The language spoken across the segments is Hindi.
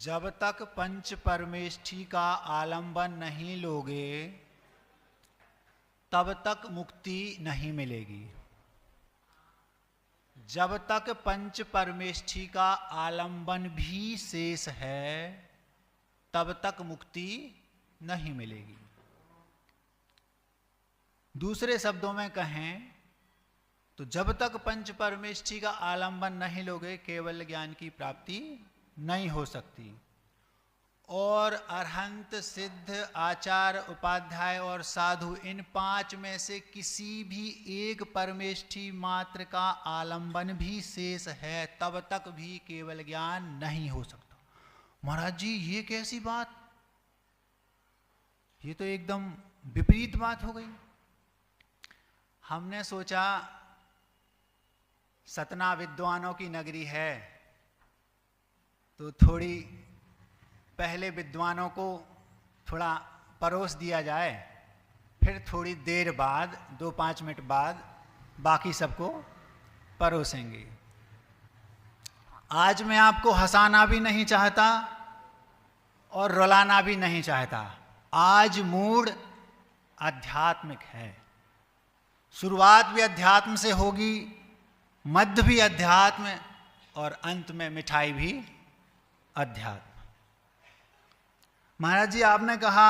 जब तक पंच परमेष्ठी का आलंबन नहीं लोगे तब तक मुक्ति नहीं मिलेगी। जब तक पंच परमेष्ठी का आलंबन भी शेष है तब तक मुक्ति नहीं मिलेगी। दूसरे शब्दों में कहें तो जब तक पंच परमेष्ठी का आलंबन नहीं लोगे केवल ज्ञान की प्राप्ति नहीं हो सकती। और अरहंत, सिद्ध, आचार, उपाध्याय और साधु, इन पांच में से किसी भी एक परमेष्ठी मात्र का आलंबन भी शेष है तब तक भी केवल ज्ञान नहीं हो सकता। महाराज जी ये कैसी बात, ये तो एकदम विपरीत बात हो गई। हमने सोचा सतना विद्वानों की नगरी है तो थोड़ी पहले विद्वानों को थोड़ा परोस दिया जाए, फिर थोड़ी देर बाद 2-5 मिनट बाद बाकी सबको परोसेंगे। आज मैं आपको हंसाना भी नहीं चाहता और रुलाना भी नहीं चाहता। आज मूड आध्यात्मिक है। शुरुआत भी अध्यात्म से होगी, मध्य भी अध्यात्म और अंत में मिठाई भी अध्यात्म। महाराज जी आपने कहा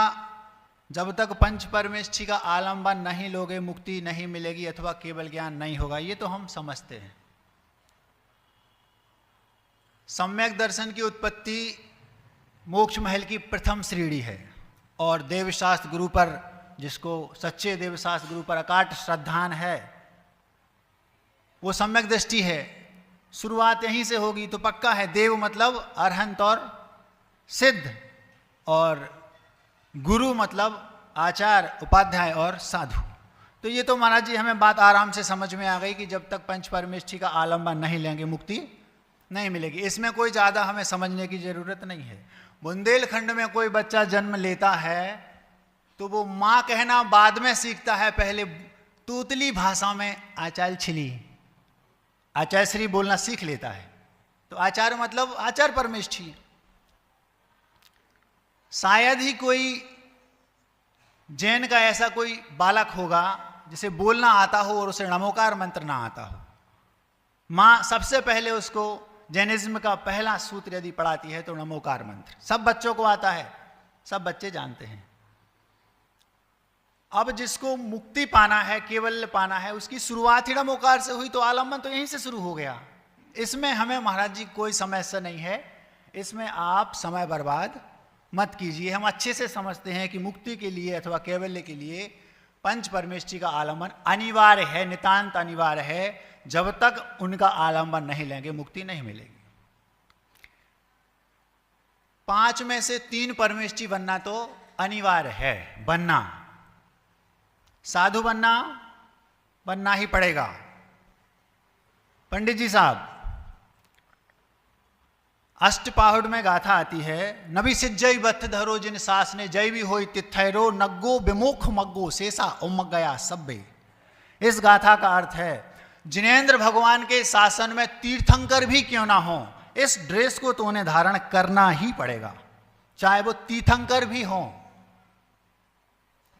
जब तक पंच परमेष्ठी का आलंबन नहीं लोगे मुक्ति नहीं मिलेगी अथवा केवल ज्ञान नहीं होगा। ये तो हम समझते हैं। सम्यक दर्शन की उत्पत्ति मोक्ष महल की प्रथम श्रेणी है और देवशास्त्र गुरु पर, जिसको सच्चे देवशास्त्र गुरु पर अकाट श्रद्धान है, वो सम्यक दृष्टि है। शुरुआत यहीं से होगी तो पक्का है। देव मतलब अरहंत और सिद्ध, और गुरु मतलब आचार, उपाध्याय और साधु। तो ये तो महाराज जी हमें बात आराम से समझ में आ गई कि जब तक पंच परमेष्ठी का आलंबन नहीं लेंगे मुक्ति नहीं मिलेगी। इसमें कोई ज़्यादा हमें समझने की ज़रूरत नहीं है। बुंदेलखंड में कोई बच्चा जन्म लेता है तो वो माँ कहना बाद में सीखता है, पहले तूतली भाषा में आचार्य छिली, आचार्य श्री बोलना सीख लेता है। तो आचार्य मतलब आचार परमेष्ठी। शायद ही कोई जैन का ऐसा कोई बालक होगा जिसे बोलना आता हो और उसे नमोकार मंत्र ना आता हो। माँ सबसे पहले उसको जैनिज्म का पहला सूत्र यदि पढ़ाती है तो नमोकार मंत्र। सब बच्चों को आता है, सब बच्चे जानते हैं। अब जिसको मुक्ति पाना है, केवल पाना है, उसकी शुरुआत ही नमोकार से हुई तो आलंबन तो यहीं से शुरू हो गया। इसमें हमें महाराज जी कोई समस्या नहीं है। इसमें आप समय बर्बाद मत कीजिए। हम अच्छे से समझते हैं कि मुक्ति के लिए अथवा कैवल्य के लिए पंच परमेष्ठी का आलंबन अनिवार्य है, नितांत अनिवार्य है। जब तक उनका आलंबन नहीं लेंगे मुक्ति नहीं मिलेगी। 5 में से 3 परमेष्ठी बनना तो अनिवार्य है, बनना। साधु बनना ही पड़ेगा। पंडित जी साहब, अष्टपाहुड़ में गाथा आती है, नबी सिज्जई बथ धरो जिन सास ने जय भी होई तिथैरो नग्गो विमुख मग्गो शेषा उमग गया सब्बे। इस गाथा का अर्थ है जिनेंद्र भगवान के शासन में तीर्थंकर भी क्यों ना हो, इस ड्रेस को तो उन्हें धारण करना ही पड़ेगा, चाहे वो तीर्थंकर भी हो।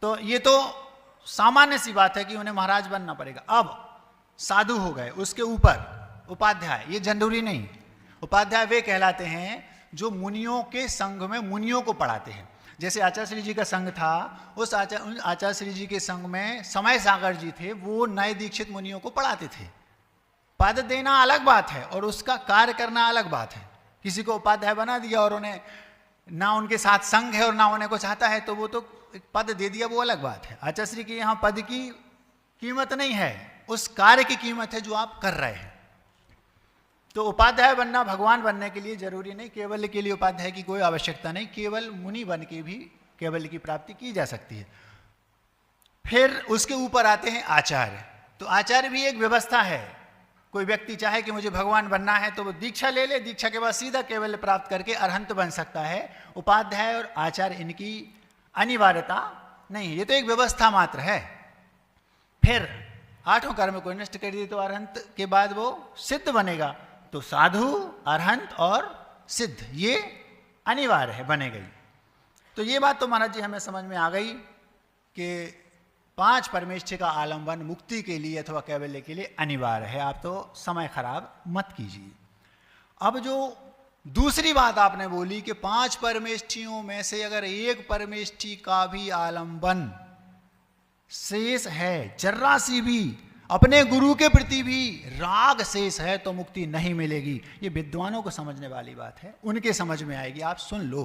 तो ये तो सामान्य सी बात है कि उन्हें महाराज बनना पड़ेगा। अब साधु हो गए, उसके ऊपर उपाध्याय, ये जरूरी नहीं। उपाध्याय वे कहलाते हैं जो मुनियों के संघ में मुनियों को पढ़ाते हैं। जैसे आचार्य श्री जी का संघ था, उस आचार्य श्री जी के संघ में समय सागर जी थे, वो नए दीक्षित मुनियों को पढ़ाते थे। पद देना अलग बात है और उसका कार्य करना अलग बात है। किसी को उपाध्याय बना दिया और उन्हें ना उनके साथ संघ है और ना उन्हें कुछ आता है तो वो तो पद दे दिया, वो अलग बात है। आचार्य श्री के यहाँ पद की कीमत नहीं है, उस कार्य की कीमत है जो आप कर रहे हैं। तो उपाध्याय बनना भगवान बनने के लिए जरूरी नहीं, केवल के लिए उपाध्याय की कोई आवश्यकता नहीं। केवल मुनि बन के भी केवल की प्राप्ति की जा सकती है। फिर उसके ऊपर आते हैं आचार्य। तो आचार्य भी एक व्यवस्था है। कोई व्यक्ति चाहे कि मुझे भगवान बनना है तो वो दीक्षा ले ले, दीक्षा के बाद सीधा केवल प्राप्त करके अरहंत बन सकता है। उपाध्याय और आचार्य इनकी अनिवार्यता नहीं है, ये तो एक व्यवस्था मात्र है। फिर 8 कर्म को नष्ट कर दिए तो अरहंत के बाद वो सिद्ध बनेगा। तो साधु, अरहंत और सिद्ध, ये अनिवार्य है, बनेगी। तो ये बात तो महाराज जी हमें समझ में आ गई कि 5 परमेष्ठी का आलंबन मुक्ति के लिए अथवा कैवल्य के लिए अनिवार्य है। आप तो समय खराब मत कीजिए। अब जो दूसरी बात आपने बोली कि 5 परमेष्ठियों में से अगर एक परमेष्ठी का भी आलंबन शेष है, जर्रा सी भी अपने गुरु के प्रति भी राग शेष है, तो मुक्ति नहीं मिलेगी। ये विद्वानों को समझने वाली बात है, उनके समझ में आएगी। आप सुन लो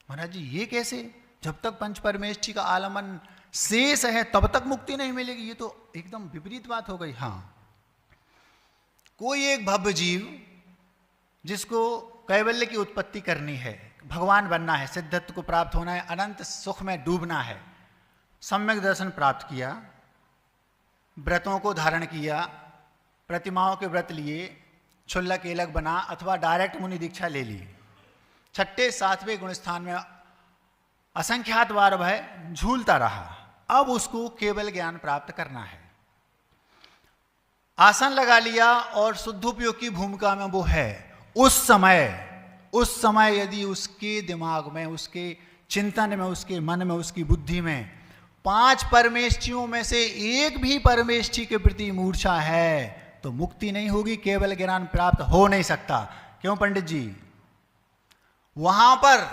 महाराज जी, ये कैसे? जब तक पंच परमेष्ठी का आलंबन शेष है तब तक मुक्ति नहीं मिलेगी? ये तो एकदम विपरीत बात हो गई। हाँ, कोई एक भव्य जीव जिसको कैवल्य की उत्पत्ति करनी है, भगवान बनना है, सिद्धत्व को प्राप्त होना है, अनंत सुख में डूबना है, सम्यक दर्शन प्राप्त किया, व्रतों को धारण किया, प्रतिमाओं के व्रत लिए, क्षुल्लक एलक बना अथवा डायरेक्ट मुनि दीक्षा ले ली, 6ठे 7वें गुण स्थान में असंख्यात बार वह झूलता रहा। अब उसको केवल ज्ञान प्राप्त करना है। आसन लगा लिया और शुद्धोपयोग की भूमिका में वो है। उस समय यदि उसके दिमाग में, उसके चिंतन में, उसके मन में, उसकी बुद्धि में 5 परमेष्ठियों में से एक भी परमेष्ठी के प्रति मूर्छा है तो मुक्ति नहीं होगी, केवल ज्ञान प्राप्त हो नहीं सकता। क्यों पंडित जी? वहां पर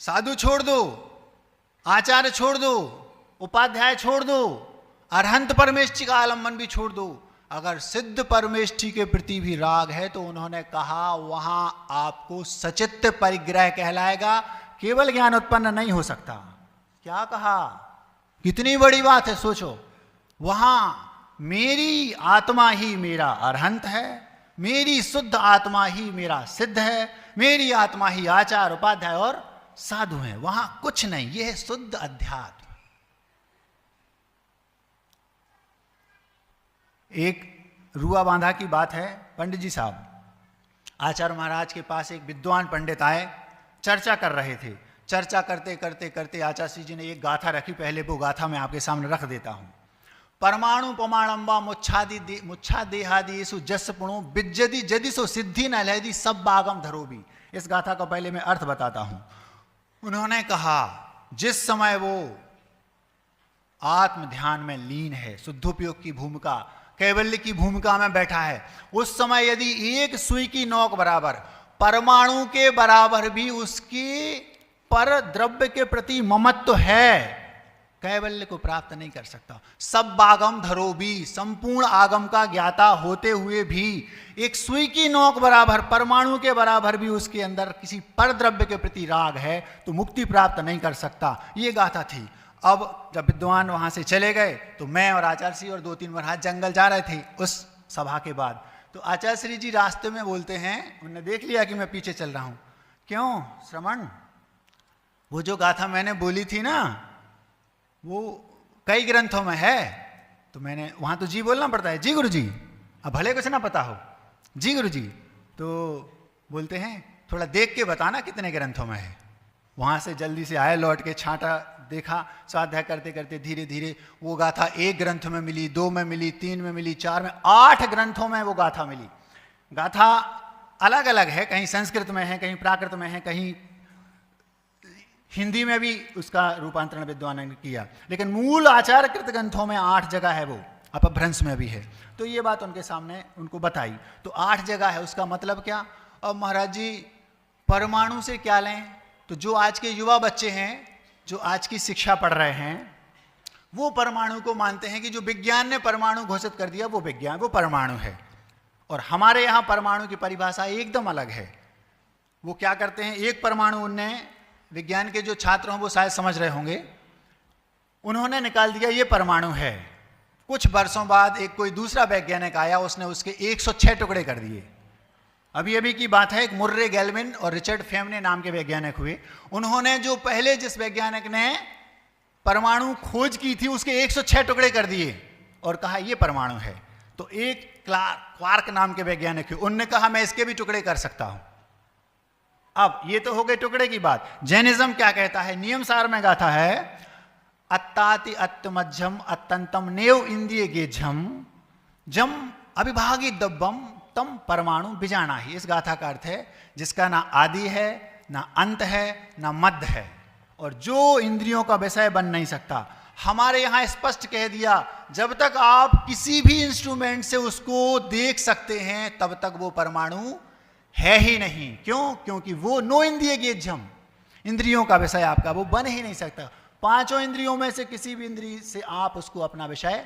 साधु छोड़ दो, आचार्य छोड़ दो, उपाध्याय छोड़ दो, अरहंत परमेष्ठी का आलंबन भी छोड़ दो, अगर सिद्ध परमेष्ठी के प्रति भी राग है तो उन्होंने कहा वहां आपको सचित्त परिग्रह कहलाएगा, केवल ज्ञान उत्पन्न नहीं हो सकता। क्या कहा? कितनी बड़ी बात है, सोचो। वहां मेरी आत्मा ही मेरा अरहंत है, मेरी शुद्ध आत्मा ही मेरा सिद्ध है, मेरी आत्मा ही आचार्य, उपाध्याय और साधु है। वहां कुछ नहीं, यह है शुद्ध अध्यात्म। एक रुआ बांधा की बात है। पंडित जी साहब, आचार्य महाराज के पास एक विद्वान पंडित आए, चर्चा कर रहे थे। चर्चा करते करते करते आचार्य जी ने एक गाथा रखी। पहले वो गाथा मैं आपके सामने रख देता हूं। परमाणु पमाणंबा मुच्छा देहादिसु जस पुणु बिज्जदि जदिसो सिद्धि न लहदी सब बागम धरोबी। इस गाथा का पहले मैं अर्थ बताता हूं। उन्होंने कहा जिस समय वो आत्म ध्यान में लीन है, शुद्धोपयोग की भूमिका, कैवल्य की भूमिका में बैठा है, उस समय यदि एक सुई की नोक बराबर, परमाणु के बराबर भी उसके पर द्रव्य के प्रति ममत्व है, कैवल्य को प्राप्त नहीं कर सकता। सब आगम धरो भी, संपूर्ण आगम का ज्ञाता होते हुए भी एक सुई की नोक बराबर, परमाणु के बराबर भी उसके अंदर किसी पर द्रव्य के प्रति राग है तो मुक्ति प्राप्त नहीं कर सकता। ये गाथा थी। अब जब विद्वान वहां से चले गए तो मैं और आचार्य श्री और 2-3 महाराज जंगल जा रहे थे उस सभा के बाद। तो आचार्य श्री जी रास्ते में बोलते हैं, उन्होंने देख लिया कि मैं पीछे चल रहा हूं, क्यों श्रवण, वो जो गाथा मैंने बोली थी ना वो कई ग्रंथों में है। तो मैंने वहां तो जी बोलना पड़ता है, जी गुरु जी, अब भले कुछ ना पता हो, जी गुरु जी। तो बोलते हैं थोड़ा देख के बताना कितने ग्रंथों में है। वहां से जल्दी से आए, लौट के छांटा, देखा, स्वाध्याय करते करते धीरे धीरे वो गाथा 1 ग्रंथ में मिली, 2 में मिली, 3 में मिली, 4 में, 8 ग्रंथों में वो गाथा मिली। गाथा अलग अलग है, कहीं संस्कृत में है, कहीं प्राकृत में है, कहीं हिंदी में भी उसका रूपांतरण विद्वान ने किया, लेकिन मूल आचार्यकृत ग्रंथों में 8 जगह है, वो अपभ्रंश में भी है। तो ये बात उनके सामने उनको बताई। तो 8 जगह है, उसका मतलब क्या? अब महाराज जी परमाणु से क्या लें? तो जो आज के युवा बच्चे हैं, जो आज की शिक्षा पढ़ रहे हैं, वो परमाणु को मानते हैं कि जो विज्ञान ने परमाणु घोषित कर दिया वो विज्ञान, वो परमाणु है। और हमारे यहाँ परमाणु की परिभाषा एकदम अलग है। वो क्या करते हैं, एक परमाणु उनने, विज्ञान के जो छात्र हों वो शायद समझ रहे होंगे, उन्होंने निकाल दिया ये परमाणु है। कुछ वर्षों बाद एक कोई दूसरा वैज्ञानिक आया, उसने उसके 106 टुकड़े कर दिए। अभी अभी की बात है, एक मुर्रे गैल्विन और रिचर्ड फेमने नाम के वैज्ञानिक हुए। उन्होंने जो पहले जिस वैज्ञानिक ने परमाणु खोज की थी उसके 106 टुकड़े कर दिए और कहा ये परमाणु है। तो एक क्वार्क नाम के वैज्ञानिक हुए, उनने कहा मैं इसके भी टुकड़े कर सकता हूं। अब ये तो हो गई टुकड़े की बात। जैनिज्म क्या कहता है? नियम सार में गाथा है, अत्ताति अत्तमज्जम अत्यंतम नेव इंद्रिय गेझम जम अविभागी दब्बम तम परमाणु बिजाना ही। इस गाथा का अर्थ है जिसका ना आदि है, ना अंत है, ना मध्य है, और जो इंद्रियों का विषय बन नहीं सकता। हमारे यहाँ स्पष्ट कह दिया, जब तक आप किसी भी इंस्ट्रूमेंट से उसको देख सकते हैं तब तक वो परमाणु है ही नहीं। क्यों? क्योंकि वो नो इंद्रिय गेज्यम, इंद्रियों का विषय आपका वो बन ही नहीं सकता। पांचों इंद्रियों में से किसी भी इंद्रिय से आप उसको अपना विषय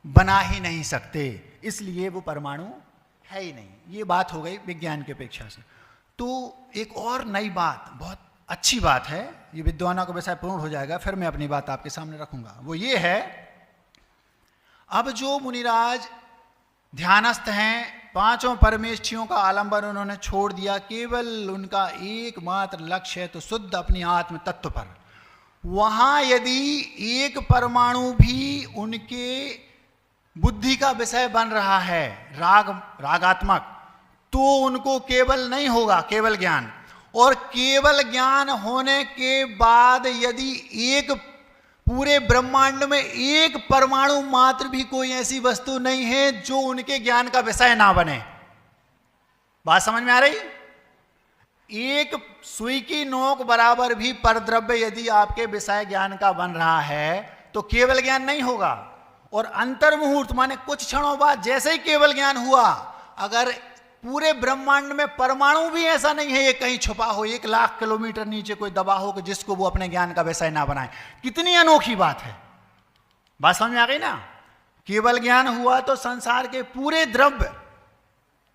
बना ही नहीं सकते, इसलिए वो परमाणु है ही नहीं। ये बात हो गई विज्ञान की अपेक्षा से। तो एक और नई बात, बहुत अच्छी बात है, ये विद्वानों का विषय पूर्ण हो जाएगा, फिर मैं अपनी बात आपके सामने रखूंगा। वो ये है, अब जो मुनिराज ध्यानस्थ हैं, पांचों परमेष्ठियों का आलंबन उन्होंने छोड़ दिया, केवल उनका एकमात्र लक्ष्य है तो शुद्ध अपनी आत्म तत्व पर। वहां यदि एक परमाणु भी उनके बुद्धि का विषय बन रहा है, रागात्मक, तो उनको केवल नहीं होगा, केवल ज्ञान। और केवल ज्ञान होने के बाद यदि एक पूरे ब्रह्मांड में एक परमाणु मात्र भी कोई ऐसी वस्तु नहीं है जो उनके ज्ञान का विषय ना बने। बात समझ में आ रही? एक सुई की नोक बराबर भी परद्रव्य यदि आपके विषय ज्ञान का बन रहा है तो केवल ज्ञान नहीं होगा। और अंतर मुहूर्त माने कुछ क्षणों बाद जैसे ही केवल ज्ञान हुआ, अगर पूरे ब्रह्मांड में परमाणु भी ऐसा नहीं है ये कहीं छुपा हो, 1,00,000 किलोमीटर नीचे कोई दबा हो कि जिसको वो अपने ज्ञान का विषय ना बनाए, कितनी अनोखी बात है। बात समझ में आ गई ना? केवल ज्ञान हुआ तो संसार के पूरे द्रव्य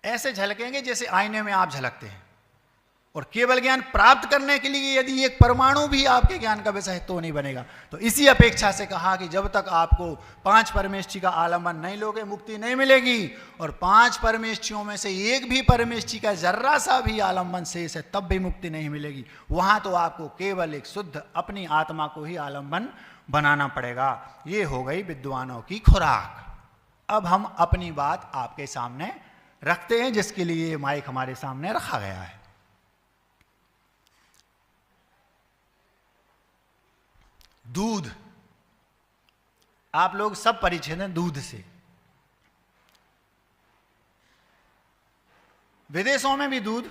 ऐसे झलकेंगे जैसे आईने में आप झलकते हैं। और केवल ज्ञान प्राप्त करने के लिए यदि एक परमाणु भी आपके ज्ञान का विषय तो नहीं बनेगा। तो इसी अपेक्षा से कहा कि जब तक आपको 5 परमेष्ठी का आलंबन नहीं लोगे मुक्ति नहीं मिलेगी। और 5 परमेष्ठियों में से एक भी परमेष्ठी का जर्रा सा भी आलंबन शेष है तब भी मुक्ति नहीं मिलेगी। वहां तो आपको केवल एक शुद्ध अपनी आत्मा को ही आलंबन बनाना पड़ेगा। ये हो गई विद्वानों की खुराक। अब हम अपनी बात आपके सामने रखते हैं, जिसके लिए माइक हमारे सामने रखा गया है। दूध, आप लोग सब परिचित हैं दूध से। विदेशों में भी दूध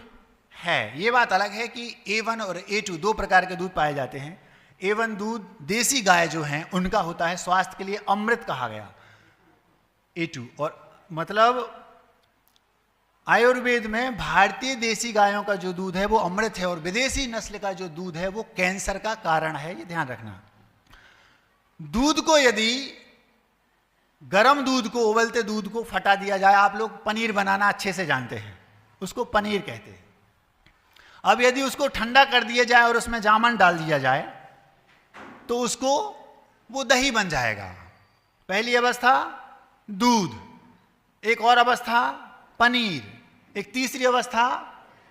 है। ये बात अलग है कि A1 और A2 2 प्रकार के दूध पाए जाते हैं। A1 दूध देसी गाय जो हैं उनका होता है, स्वास्थ्य के लिए अमृत कहा गया। A2 और मतलब आयुर्वेद में भारतीय देसी गायों का जो दूध है वो अमृत है, और विदेशी नस्ल का जो दूध है वो कैंसर का कारण है, ये ध्यान रखना। दूध को यदि गर्म दूध को, उबलते दूध को फटा दिया जाए, आप लोग पनीर बनाना अच्छे से जानते हैं, उसको पनीर कहते हैं। अब यदि उसको ठंडा कर दिया जाए और उसमें जामन डाल दिया जाए तो उसको वो दही बन जाएगा। पहली अवस्था दूध, एक और अवस्था पनीर, एक तीसरी अवस्था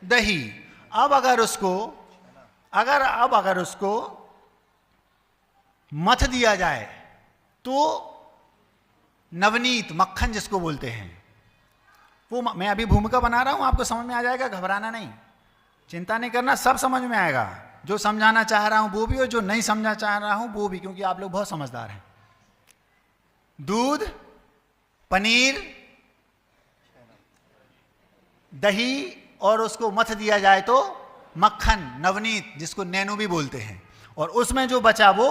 दही। अब अगर उसको मथ दिया जाए तो नवनीत, मक्खन जिसको बोलते हैं, वो मैं अभी भूमिका बना रहा हूं, आपको समझ में आ जाएगा, घबराना नहीं, चिंता नहीं करना, सब समझ में आएगा। जो समझाना चाह रहा हूं वो भी और जो नहीं समझना चाह रहा हूं वो भी, क्योंकि आप लोग बहुत समझदार हैं। दूध, पनीर, दही और उसको मथ दिया जाए तो मक्खन, नवनीत जिसको नैनो भी बोलते हैं, और उसमें जो बचा वो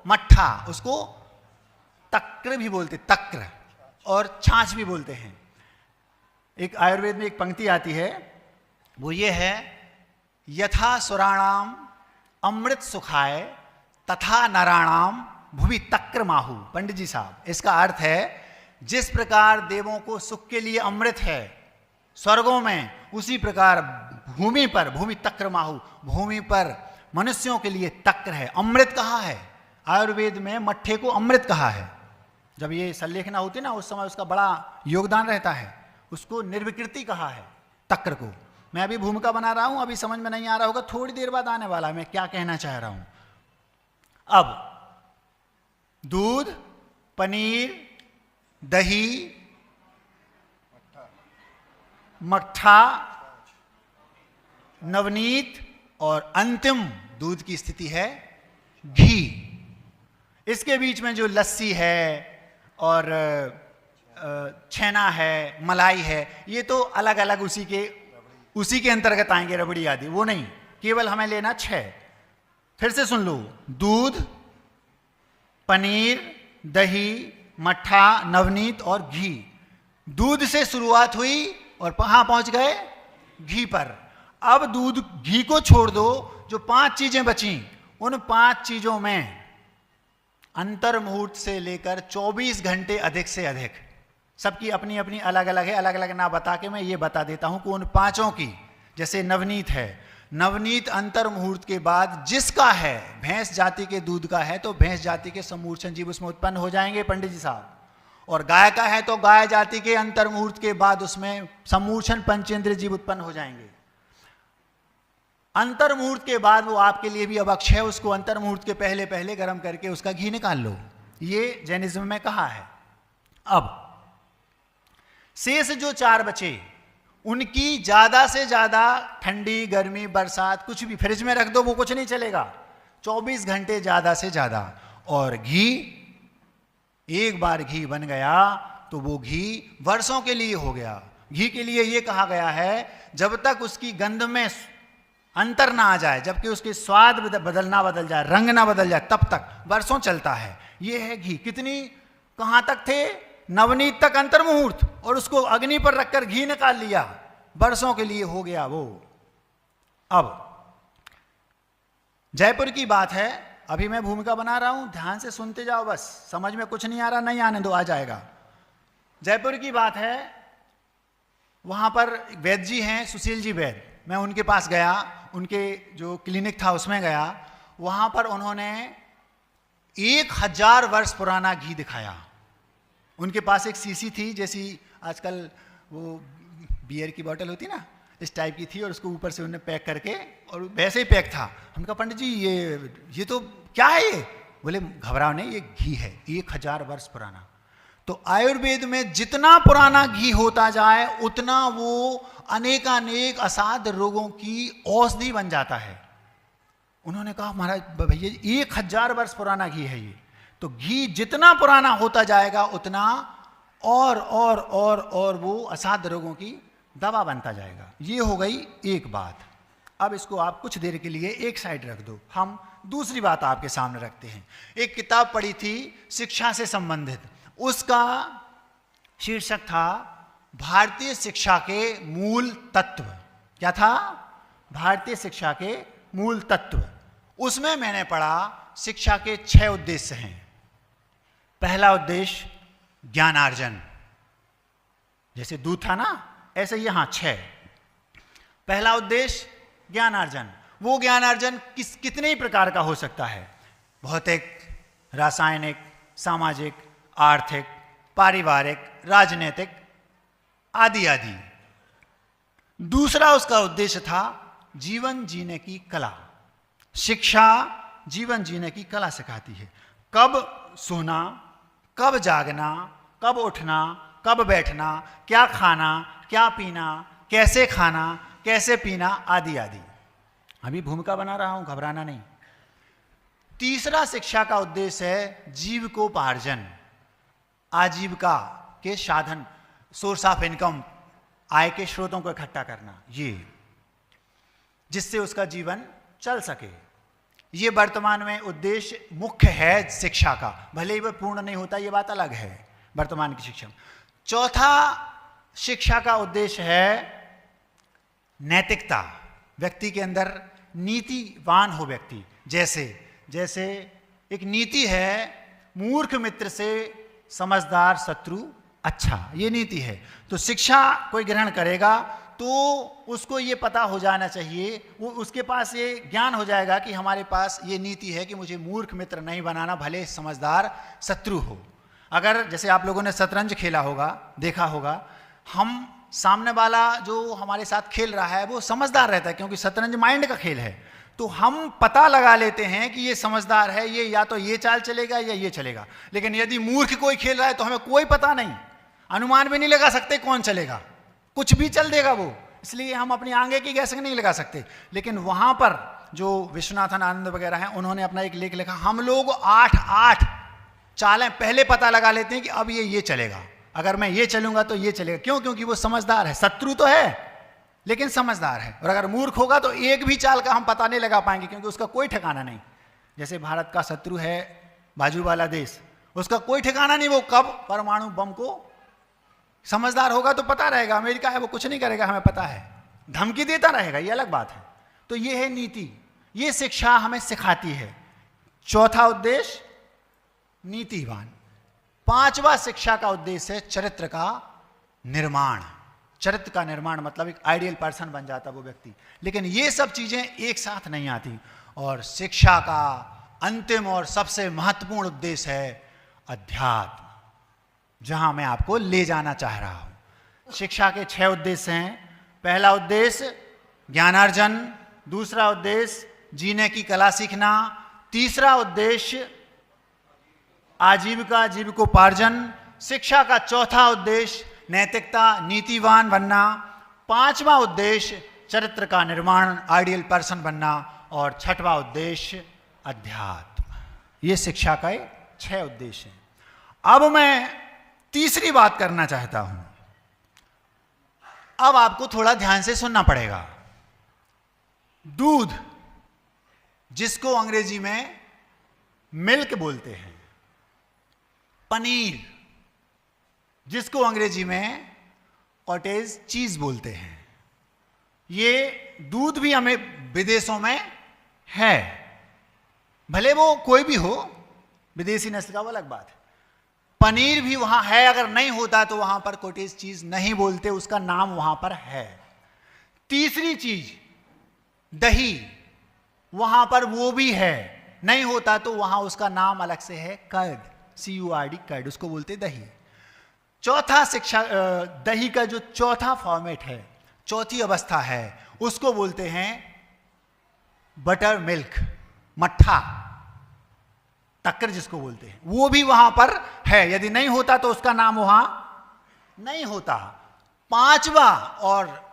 मट्ठा, उसको तक्र भी बोलते, तक्र, और छाछ भी बोलते हैं। एक आयुर्वेद में एक पंक्ति आती है, वो ये है, यथा सुराणाम अमृत सुखाय तथा नराणाम भुवि तक्र माहु। पंडित जी साहब, इसका अर्थ है जिस प्रकार देवों को सुख के लिए अमृत है स्वर्गों में, उसी प्रकार भूमि पर भूमि तक्र माहु, भूमि पर मनुष्यों के लिए तक्र है। अमृत कहा है आयुर्वेद में, मट्ठे को अमृत कहा है। जब ये संलेखना होती ना उस समय उसका बड़ा योगदान रहता है। उसको निर्विकृति कहा है तक्र को। मैं अभी भूमिका बना रहा हूं, अभी समझ में नहीं आ रहा होगा, थोड़ी देर बाद आने वाला है मैं क्या कहना चाह रहा हूं। अब दूध, पनीर, दही, मट्ठा, नवनीत और अंतिम दूध की स्थिति है घी। इसके बीच में जो लस्सी है और छेना है, मलाई है, ये तो अलग अलग उसी के अंतर्गत आएंगे, रबड़ी आदि, वो नहीं। केवल हमें लेना 6। फिर से सुन लो, दूध, पनीर, दही, मट्ठा, नवनीत और घी। दूध से शुरुआत हुई और कहां पहुंच गए? घी पर। अब दूध घी को छोड़ दो, जो 5 चीजें बची, उन 5 चीजों में अंतर मुहूर्त से लेकर 24 घंटे अधिक से अधिक, सबकी अपनी अपनी अलग अलग है, अलग अलग ना बता के मैं ये बता देता हूं कि उन 5 की, जैसे नवनीत है, नवनीत अंतर मुहूर्त के बाद जिसका है, भैंस जाति के दूध का है तो भैंस जाति के समूर्छन जीव उसमें उत्पन्न हो जाएंगे पंडित जी साहब, और गाय का है तो गाय जाति के अंतर मुहूर्त के बाद उसमें समूर्छन पंचेंद्रिय जीव उत्पन्न हो जाएंगे। अंतर मुहूर्त के बाद वो आपके लिए भी अब अक्षय है, उसको अंतर मुहूर्त के पहले पहले गर्म करके उसका घी निकाल लो, ये जैनिज्म में कहा है। अब शेष जो 4 बचे, उनकी ज्यादा से ज्यादा ठंडी, गर्मी, बरसात, कुछ भी फ्रिज में रख दो वो कुछ नहीं चलेगा, 24 घंटे ज्यादा से ज्यादा। और घी, एक बार घी बन गया तो वो घी वर्षों के लिए हो गया। घी के लिए ये कहा गया है जब तक उसकी गंध में अंतर ना आ जाए, जबकि उसके स्वाद बदल जाए, रंग ना बदल जाए, तब तक वर्षों चलता है। ये है घी। कितनी, कहां तक थे? नवनीत तक अंतर मुहूर्त, और उसको अग्नि पर रखकर घी निकाल लिया, वर्षों के लिए हो गया वो। अब जयपुर की बात है, अभी मैं भूमिका बना रहा हूं, ध्यान से सुनते जाओ, बस समझ में कुछ नहीं आ रहा नहीं आने दो, आ जाएगा। जयपुर की बात है, वहां पर वैद्य जी हैं, सुशील जी वैद्य, मैं उनके पास गया, उनके जो क्लिनिक था उसमें गया, वहां पर उन्होंने 1000 वर्ष पुराना घी दिखाया। उनके पास एक शीशी थी, जैसी आजकल वो बियर की बोतल होती ना, इस टाइप की थी, और उसको ऊपर से उन्होंने पैक करके, और वैसे ही पैक था। हमने कहा पंडित जी ये तो क्या है ये? बोले घबराओ नहीं, ये घी है, 1000 वर्ष पुराना। तो आयुर्वेद में जितना पुराना घी होता जाए उतना वो अनेकानेक असाध्य रोगों की औषधि बन जाता है। उन्होंने कहा महाराज भैया 1000 वर्ष पुराना घी है ये, तो घी जितना पुराना होता जाएगा उतना और वो असाध्य रोगों की दवा बनता जाएगा। ये हो गई एक बात। अब इसको आप कुछ देर के लिए एक साइड रख दो, हम दूसरी बात आपके सामने रखते हैं। एक किताब पढ़ी थी शिक्षा से संबंधित, उसका शीर्षक था भारतीय शिक्षा के मूल तत्व। क्या था? भारतीय शिक्षा के मूल तत्व। उसमें मैंने पढ़ा शिक्षा के 6 उद्देश्य हैं। पहला उद्देश्य ज्ञानार्जन, जैसे दूध था ना, ऐसे यहां 6। पहला उद्देश्य ज्ञानार्जन। वो ज्ञानार्जन कितने ही प्रकार का हो सकता है, भौतिक, रासायनिक, सामाजिक, आर्थिक, पारिवारिक, राजनीतिक आदि आदि। दूसरा उसका उद्देश्य था जीवन जीने की कला। शिक्षा जीवन जीने की कला सिखाती है, कब सोना, कब जागना, कब उठना, कब बैठना, क्या खाना, क्या पीना, कैसे खाना, कैसे पीना आदि आदि। अभी भूमिका बना रहा हूं, घबराना नहीं। तीसरा शिक्षा का उद्देश्य है जीविकोपार्जन, आजीविका के साधन, सोर्स ऑफ इनकम, आय के स्रोतों को इकट्ठा करना, ये जिससे उसका जीवन चल सके। ये वर्तमान में उद्देश्य मुख्य है शिक्षा का, भले ही वह पूर्ण नहीं होता, ये बात अलग है वर्तमान की शिक्षा। चौथा शिक्षा का उद्देश्य है नैतिकता, व्यक्ति के अंदर नीतिवान हो व्यक्ति। जैसे एक नीति है, मूर्ख मित्र से समझदार शत्रु अच्छा, ये नीति है। तो शिक्षा कोई ग्रहण करेगा तो उसको ये पता हो जाना चाहिए, वो उसके पास ये ज्ञान हो जाएगा कि हमारे पास ये नीति है कि मुझे मूर्ख मित्र नहीं बनाना, भले समझदार शत्रु हो। अगर जैसे आप लोगों ने शतरंज खेला होगा, देखा होगा, हम सामने वाला जो हमारे साथ खेल रहा है वो समझदार रहता है, क्योंकि शतरंज माइंड का खेल है। तो हम पता लगा लेते हैं कि ये समझदार है, ये या तो ये चाल चलेगा या ये चलेगा। लेकिन यदि मूर्ख कोई खेल रहा है तो हमें कोई पता नहीं, अनुमान भी नहीं लगा सकते कौन चलेगा, कुछ भी चल देगा वो। इसलिए हम अपनी आगे की गैसिंग नहीं लगा सकते। लेकिन वहां पर जो विश्वनाथन आनंद वगैरह हैं, उन्होंने अपना एक लेख लिखा, हम लोग 8 चालें पहले पता लगा लेते हैं कि अब ये चलेगा, अगर मैं ये चलूंगा तो ये चलेगा। क्यों? क्योंकि वो समझदार है, शत्रु तो है लेकिन समझदार है। और अगर मूर्ख होगा तो एक भी चाल का हम पता नहीं लगा पाएंगे, क्योंकि उसका कोई ठिकाना नहीं। जैसे भारत का शत्रु है बाजू वाला देश, उसका कोई ठिकाना नहीं, वो कब परमाणु बम को, समझदार होगा तो पता रहेगा। अमेरिका है वो कुछ नहीं करेगा, हमें पता है, धमकी देता रहेगा, ये अलग बात है। तो ये है नीति, ये शिक्षा हमें सिखाती है। चौथा उद्देश्य नीतिवान। पांचवा शिक्षा का उद्देश्य है चरित्र का निर्माण। चरित्र का निर्माण मतलब एक आइडियल पर्सन बन जाता वो व्यक्ति। लेकिन ये सब चीजें एक साथ नहीं आती। और शिक्षा का अंतिम और सबसे महत्वपूर्ण उद्देश्य है अध्यात्म, जहां मैं आपको ले जाना चाह रहा हूं। शिक्षा के 6 उद्देश्य हैं। पहला उद्देश्य ज्ञानार्जन, दूसरा उद्देश्य जीने की कला सीखना, तीसरा उद्देश्य आजीविका जीविकोपार्जन, शिक्षा का चौथा उद्देश्य नैतिकता नीतिवान बनना, पांचवा उद्देश्य चरित्र का निर्माण आइडियल पर्सन बनना, और छठवां उद्देश्य अध्यात्म। ये शिक्षा का 6 उद्देश्य हैं। अब मैं तीसरी बात करना चाहता हूं। अब आपको थोड़ा ध्यान से सुनना पड़ेगा। दूध, जिसको अंग्रेजी में मिल्क बोलते हैं, पनीर, जिसको अंग्रेजी में कॉटेज चीज बोलते हैं, ये दूध भी हमें विदेशों में है। भले वो कोई भी हो, विदेशी नस्ल का वो अलग बात है। पनीर भी वहां है, अगर नहीं होता तो वहां पर कॉटेज चीज नहीं बोलते, उसका नाम वहां पर है। तीसरी चीज दही, वहां पर वो भी है, नहीं होता तो वहां उसका नाम अलग से है कर्ड, CURD, कर्ड, उसको बोलते दही। चौथा शिक्षा दही का जो चौथा फॉर्मेट है, चौथी अवस्था है, उसको बोलते हैं बटर मिल्क, मट्ठा, टक्कर जिसको बोलते हैं, वो भी वहां पर है। यदि नहीं होता तो उसका नाम वहां नहीं होता। पांचवा और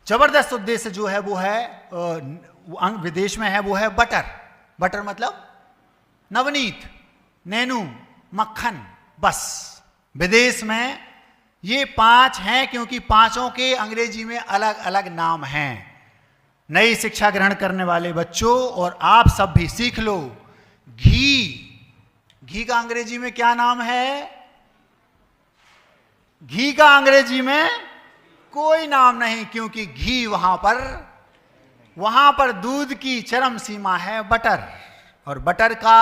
जबरदस्त उद्देश्य जो है वो है विदेश में है, वो है बटर। बटर मतलब नवनीत, नैनू, मक्खन। बस विदेश में ये 5 हैं, क्योंकि पांचों के अंग्रेजी में अलग अलग नाम हैं। नई शिक्षा ग्रहण करने वाले बच्चों और आप सब भी सीख लो, घी का अंग्रेजी में क्या नाम है? घी का अंग्रेजी में कोई नाम नहीं, क्योंकि घी वहां पर दूध की चरम सीमा है बटर। और बटर का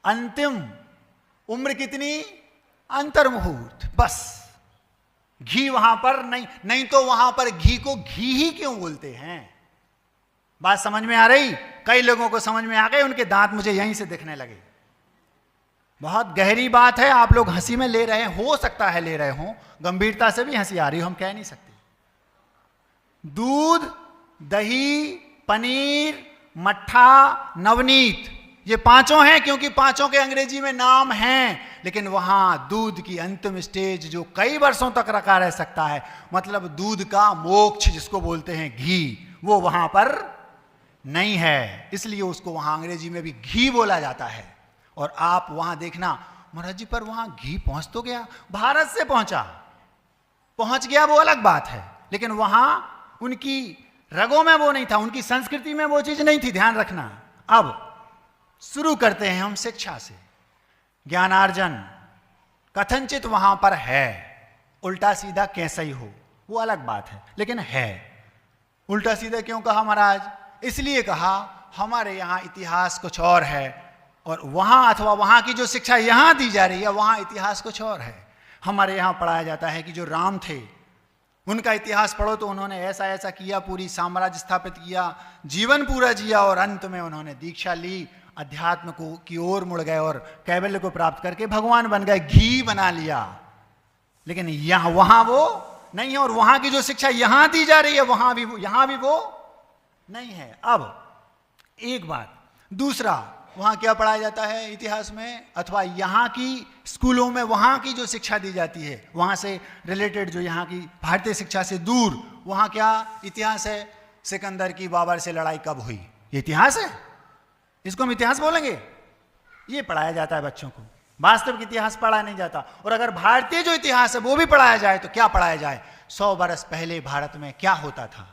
अंतिम उम्र कितनी? अंतर्मुहूर्त। बस घी वहां पर नहीं तो वहां पर घी को घी ही क्यों बोलते हैं? बात समझ में आ रही? कई लोगों को समझ में आ गई, उनके दांत मुझे यहीं से दिखने लगे। बहुत गहरी बात है, आप लोग हंसी में ले रहे हैं, हो सकता है ले रहे हो, गंभीरता से भी हंसी आ रही हो, हम कह नहीं सकते। दूध, दही, पनीर, मट्ठा, नवनीत, ये पांचों हैं, क्योंकि पांचों के अंग्रेजी में नाम हैं। लेकिन वहां दूध की अंतिम स्टेज जो कई वर्षों तक रखा रह सकता है, मतलब दूध का मोक्ष जिसको बोलते हैं घी, वो वहां पर नहीं है। इसलिए उसको वहां अंग्रेजी में भी घी बोला जाता है। और आप वहां देखना, महाराज जी पर वहां घी पहुंच तो गया, भारत से पहुंच गया वो अलग बात है, लेकिन वहां उनकी रगों में वो नहीं था, उनकी संस्कृति में वो चीज नहीं थी, ध्यान रखना। अब शुरू करते हैं हम शिक्षा से। ज्ञानार्जन कथनचित वहां पर है, उल्टा सीधा कैसा ही हो वो अलग बात है, लेकिन है। उल्टा सीधा क्यों कहा महाराज? इसलिए कहा हमारे यहां इतिहास कुछ और है, और वहां अथवा वहां की जो शिक्षा यहां दी जा रही है वहां इतिहास कुछ और है। हमारे यहां पढ़ाया जाता है कि जो राम थे उनका इतिहास पढ़ो तो उन्होंने ऐसा ऐसा किया, पूरी साम्राज्य स्थापित किया, जीवन पूरा जिया, और अंत में उन्होंने दीक्षा ली, अध्यात्म को की ओर मुड़ गए और कैवल्य को प्राप्त करके भगवान बन गए, घी बना लिया। लेकिन यहां वहां वो नहीं है, और वहां की जो शिक्षा यहां दी जा रही है यहां भी वो नहीं है। अब एक बात, दूसरा, वहां क्या पढ़ाया जाता है इतिहास में, अथवा यहां की स्कूलों में वहां की जो शिक्षा दी जाती है, वहां से रिलेटेड जो यहां की भारतीय शिक्षा से दूर, वहां क्या इतिहास है? सिकंदर की बाबर से लड़ाई कब हुई, ये इतिहास है? इसको हम इतिहास बोलेंगे? ये पढ़ाया जाता है बच्चों को, वास्तविक इतिहास पढ़ाया नहीं जाता। और अगर भारतीय जो इतिहास है वो भी पढ़ाया जाए तो क्या पढ़ाया जाए? 100 बरस पहले भारत में क्या होता था।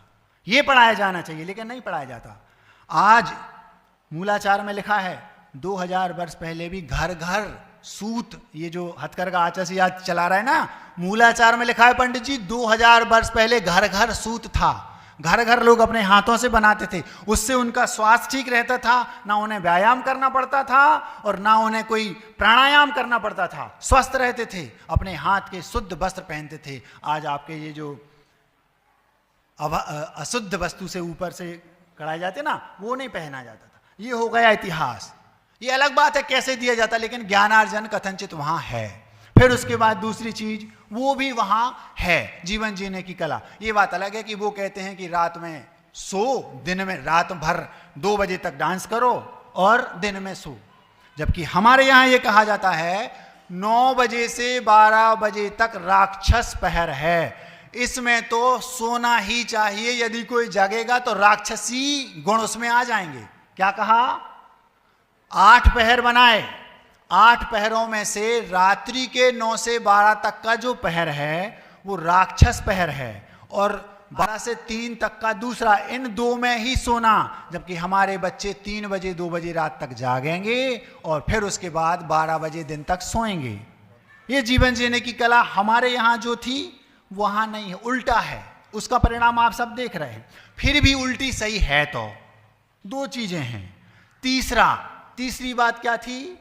ये पढ़ाया जाना चाहिए, लेकिन नहीं पढ़ाया जाता। आज मूलाचार में लिखा है 2000 वर्ष पहले भी घर घर सूत, ये जो हथकरघा आचसी आज चला रहा है ना, मूलाचार में लिखा है पंडित जी 2000 वर्ष पहले घर घर सूत था। घर घर लोग अपने हाथों से बनाते थे, उससे उनका स्वास्थ्य ठीक रहता था, ना उन्हें व्यायाम करना पड़ता था और ना उन्हें कोई प्राणायाम करना पड़ता था, स्वस्थ रहते थे, अपने हाथ के शुद्ध वस्त्र पहनते थे। आज आपके ये जो अशुद्ध वस्तु से ऊपर से कढ़ाए जाते ना, वो नहीं पहना जाता था। ये हो गया इतिहास। ये अलग बात है कैसे दिया जाता, लेकिन ज्ञानार्जन कथनचित वहां है। फिर उसके बाद दूसरी चीज वो भी वहां है, जीवन जीने की कला। ये बात अलग है कि वो कहते हैं कि रात में सो, दिन में रात भर 2 बजे तक डांस करो और दिन में सो, जबकि हमारे यहां ये कहा जाता है 9 बजे से 12 बजे तक राक्षस पहर है, इसमें तो सोना ही चाहिए। यदि कोई जागेगा तो राक्षसी गुण उसमें आ जाएंगे। क्या कहा? 8 पहर बनाए, 8 पहरों में से रात्रि के 9 से 12 तक का जो पहर है वो राक्षस पहर है, और 12 से 3 तक का दूसरा, इन 2 में ही सोना। जबकि हमारे बच्चे 3 बजे 2 बजे रात तक जागेंगे और फिर उसके बाद 12 बजे दिन तक सोएंगे। ये जीवन जीने की कला हमारे यहां जो थी वहां नहीं है, उल्टा है। उसका परिणाम आप सब देख रहे हैं। फिर भी उल्टी सही है तो 2 चीजें हैं। तीसरी बात क्या थी?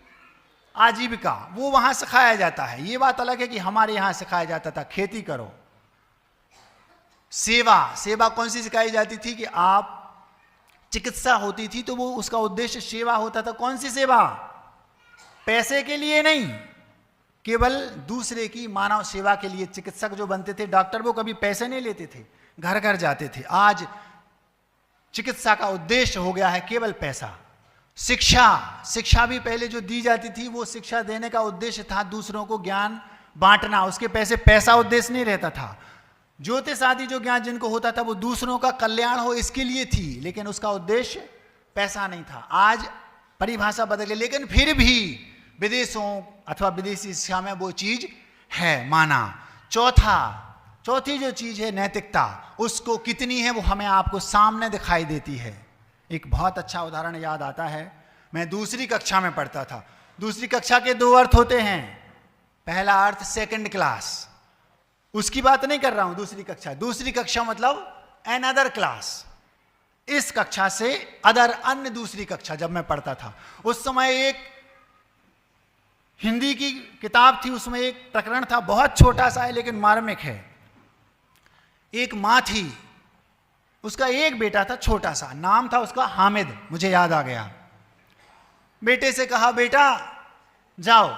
आजीविका, वो वहां सिखाया जाता है। ये बात अलग है कि हमारे यहां सिखाया जाता था खेती करो। सेवा कौन सी सिखाई जाती थी? कि आप, चिकित्सा होती थी तो वो उसका उद्देश्य सेवा होता था। कौन सी सेवा? पैसे के लिए नहीं, केवल दूसरे की मानव सेवा के लिए। चिकित्सक जो बनते थे, डॉक्टर, वो कभी पैसे नहीं लेते थे, घर घर जाते थे। आज चिकित्सा का उद्देश्य हो गया है केवल पैसा। शिक्षा भी पहले जो दी जाती थी वो शिक्षा देने का उद्देश्य था दूसरों को ज्ञान बांटना, उसके पैसा उद्देश्य नहीं रहता था। ज्योतिष आदि जो ज्ञान जिनको होता था वो दूसरों का कल्याण हो इसके लिए थी, लेकिन उसका उद्देश्य पैसा नहीं था। आज परिभाषा बदल गई, लेकिन फिर भी विदेशों अथवा विदेशी शिक्षा में वो चीज है माना। चौथी जो चीज है नैतिकता, उसको कितनी है वो हमें आपको सामने दिखाई देती है। एक बहुत अच्छा उदाहरण याद आता है, मैं दूसरी कक्षा में पढ़ता था। दूसरी कक्षा के 2 अर्थ होते हैं। पहला अर्थ सेकंड क्लास, उसकी बात नहीं कर रहा हूं। दूसरी कक्षा मतलब एन अदर क्लास। इस कक्षा से अदर, अन्य दूसरी कक्षा जब मैं पढ़ता था, उस समय एक हिंदी की किताब थी, उसमें एक प्रकरण था, बहुत छोटा सा है लेकिन मार्मिक है। एक मां थी, उसका एक बेटा था छोटा सा, नाम था उसका हामिद, मुझे याद आ गया। बेटे से कहा, बेटा जाओ,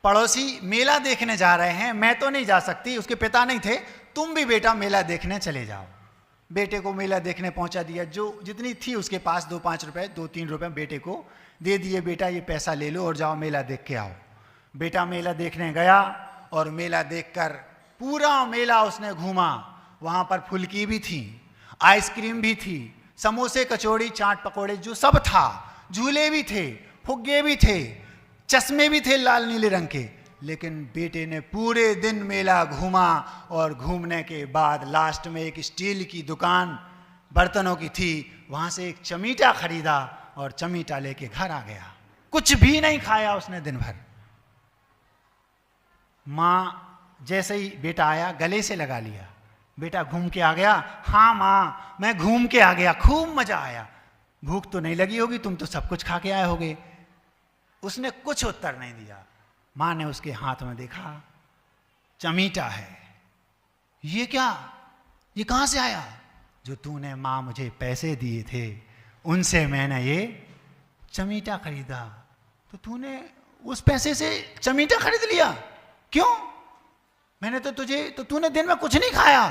पड़ोसी मेला देखने जा रहे हैं, मैं तो नहीं जा सकती, उसके पिता नहीं थे, तुम भी बेटा मेला देखने चले जाओ। बेटे को मेला देखने पहुंचा दिया। जो जितनी थी उसके पास 2-5 रुपए, 2-3 रुपए बेटे को दे दिए, बेटा ये पैसा ले लो और जाओ मेला देख के आओ। बेटा मेला देखने गया और मेला देखकर पूरा मेला उसने घूमा। वहां पर फुल्की भी थी, आइसक्रीम भी थी, समोसे, कचौड़ी, चाट, पकौड़े, जो सब था, झूले भी थे, फुग्गे भी थे, चश्मे भी थे लाल नीले रंग के। लेकिन बेटे ने पूरे दिन मेला घूमा और घूमने के बाद लास्ट में एक स्टील की दुकान बर्तनों की थी, वहां से एक चमीटा खरीदा और चमीटा लेके घर आ गया। कुछ भी नहीं खाया उसने दिन भर। मां जैसे ही बेटा आया गले से लगा लिया, बेटा घूम के आ गया? हाँ माँ, मैं घूम के आ गया, खूब मजा आया। भूख तो नहीं लगी होगी, तुम तो सब कुछ खा के आए होगे। उसने कुछ उत्तर नहीं दिया। मां ने उसके हाथ में देखा, चमीटा है। ये क्या, ये कहां से आया? जो तूने मां मुझे पैसे दिए थे उनसे मैंने ये चमीटा खरीदा। तो तूने उस पैसे से चमीटा खरीद लिया? क्यों? मैंने तो तूने दिन में कुछ नहीं खाया।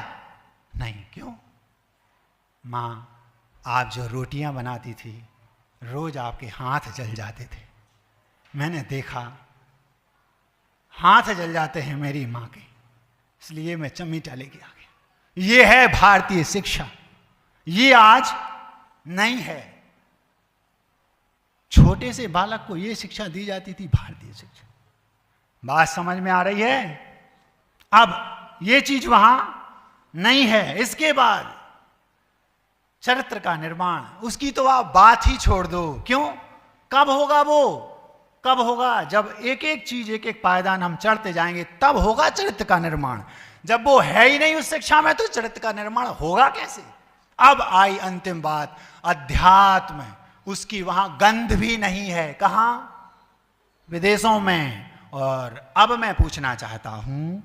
नहीं, क्यों? मां, आप जो रोटियां बनाती थी रोज आपके हाथ जल जाते थे, मैंने देखा हाथ जल जाते हैं मेरी मां के, इसलिए मैं चमीटा लेके आ गया। ये है भारतीय शिक्षा, ये आज नहीं है। छोटे से बालक को ये शिक्षा दी जाती थी, भारतीय शिक्षा। बात समझ में आ रही है? अब ये चीज वहां नहीं है। इसके बाद चरित्र का निर्माण, उसकी तो आप बात ही छोड़ दो। क्यों? कब होगा वो? कब होगा? जब एक एक चीज, एक एक पायदान हम चढ़ते जाएंगे, तब होगा चरित्र का निर्माण। जब वो है ही नहीं उस शिक्षा में, तो चरित्र का निर्माण होगा कैसे? अब आई अंतिम बात, अध्यात्म। उसकी वहां गंध भी नहीं है। कहां? विदेशों में। और अब मैं पूछना चाहता हूं,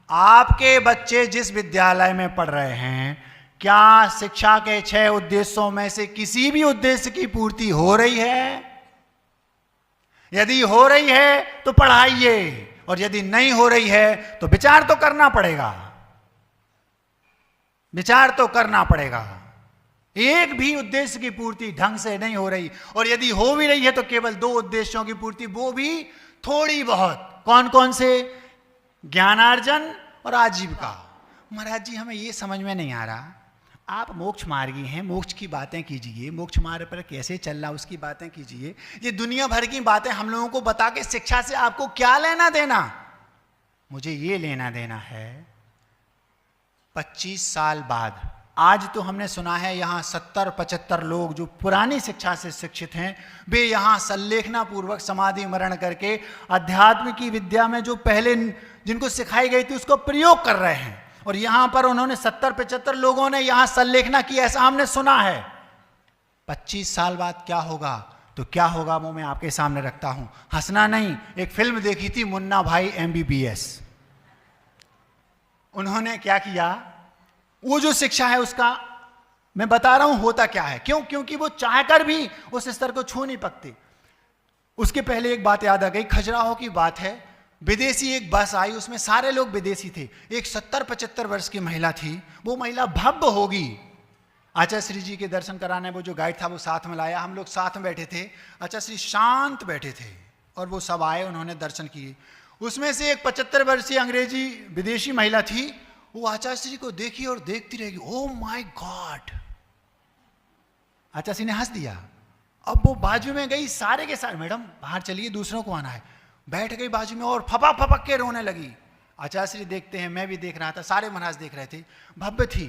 आपके बच्चे जिस विद्यालय में पढ़ रहे हैं, क्या शिक्षा के 6 उद्देश्यों में से किसी भी उद्देश्य की पूर्ति हो रही है? यदि हो रही है तो पढ़ाइए, और यदि नहीं हो रही है तो विचार तो करना पड़ेगा। विचार तो करना पड़ेगा। एक भी उद्देश्य की पूर्ति ढंग से नहीं हो रही, और यदि हो भी रही है तो केवल 2 उद्देश्यों की पूर्ति, वो भी थोड़ी बहुत। कौन कौन से? ज्ञानार्जन और आजीविका। महाराज जी, हमें ये समझ में नहीं आ रहा, आप मोक्ष मार्गी हैं, मोक्ष की बातें कीजिए, मोक्ष मार्ग पर कैसे चल रहा उसकी बातें कीजिए। ये दुनिया भर की बातें हम लोगों को बता के शिक्षा से आपको क्या लेना देना? मुझे ये लेना देना है, 25 साल बाद, आज तो हमने सुना है यहाँ 70-75 लोग जो पुरानी शिक्षा से शिक्षित हैं, वे यहाँ संलेखना पूर्वक समाधि मरण करके अध्यात्म की विद्या में जो पहले जिनको सिखाई गई थी उसको प्रयोग कर रहे हैं। और यहां पर उन्होंने 70-75 लोगों ने यहां संलेखना की, ऐसा हमने सुना है। 25 साल बाद क्या होगा? तो क्या होगा वो मैं आपके सामने रखता हूं। हंसना नहीं। एक फिल्म देखी थी, मुन्ना भाई MBBS। उन्होंने क्या किया, वो जो शिक्षा है उसका मैं बता रहा हूं होता क्या है। क्यों? क्योंकि वो चाहकर भी उस स्तर को छू नहीं सकते। उसके पहले एक बात याद आ गई, खजुराहो की बात है। विदेशी एक बस आई, उसमें सारे लोग विदेशी थे। एक 70-75 वर्ष की महिला थी। वो महिला भव्य होगी। आचार्य श्री जी के दर्शन कराने वो जो गाइड था वो साथ में लाया, हम लोग साथ में बैठे थे। आचार्य श्री शांत बैठे थे और वो सब आए, उन्होंने दर्शन किए। उसमें से एक 75 वर्षीय अंग्रेजी विदेशी महिला थी। वो आचार्य श्री को देखी और देखती रहेगी। Oh my God! Acharya Shri ने हंस दिया। अब वो बाजू में गई, सारे के सारे, मैडम बाहर चलिए, दूसरों को आना है। बैठ गई बाजू में और फपक फपक के रोने लगी। आचार्य श्री देखते हैं, मैं भी देख रहा था, सारे महाराज देख रहे थे। भव्य थी।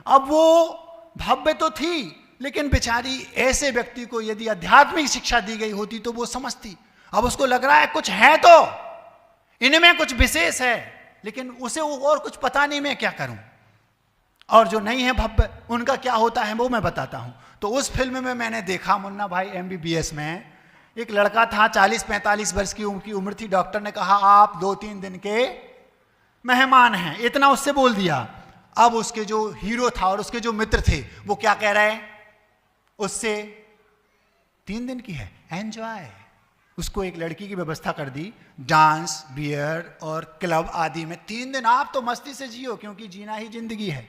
अब वो भव्य तो थी, लेकिन बेचारी ऐसे व्यक्ति को यदि आध्यात्मिक शिक्षा दी गई होती तो वो समझती। अब उसको लग रहा है कुछ है, तो इनमें कुछ विशेष है, लेकिन उसे और कुछ पता नहीं, मैं क्या करूं। और जो नहीं है भव्य, उनका क्या होता है वो मैं बताता हूं। तो उस फिल्म में मैंने देखा, मुन्ना भाई MBBS में एक लड़का था, 40-45 वर्ष की उम्र थी। डॉक्टर ने कहा आप 2-3 दिन के मेहमान हैं, इतना उससे बोल दिया। अब उसके जो हीरो था और उसके जो मित्र थे वो क्या कह रहे हैं उससे, 3 दिन की है, एंजॉय। उसको एक लड़की की व्यवस्था कर दी, डांस, बियर और क्लब आदि में 3 दिन आप तो मस्ती से जियो, क्योंकि जीना ही जिंदगी है।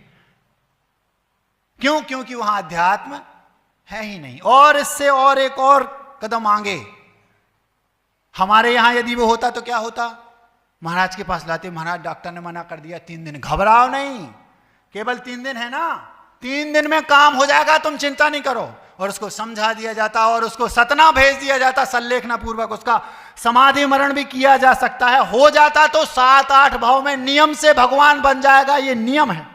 क्यों? क्योंकि वहां अध्यात्म है ही नहीं। और इससे और एक और कदम आगे, हमारे यहां यदि वो होता तो क्या होता? महाराज के पास लाते, महाराज डॉक्टर ने मना कर दिया 3 दिन। घबराओ नहीं, केवल 3 दिन है ना, 3 दिन में काम हो जाएगा, तुम चिंता नहीं करो। और उसको समझा दिया जाता और उसको सतना भेज दिया जाता, संलेखना पूर्वक उसका समाधि मरण भी किया जा सकता है। हो जाता तो 7-8 भाव में नियम से भगवान बन जाएगा, ये नियम है।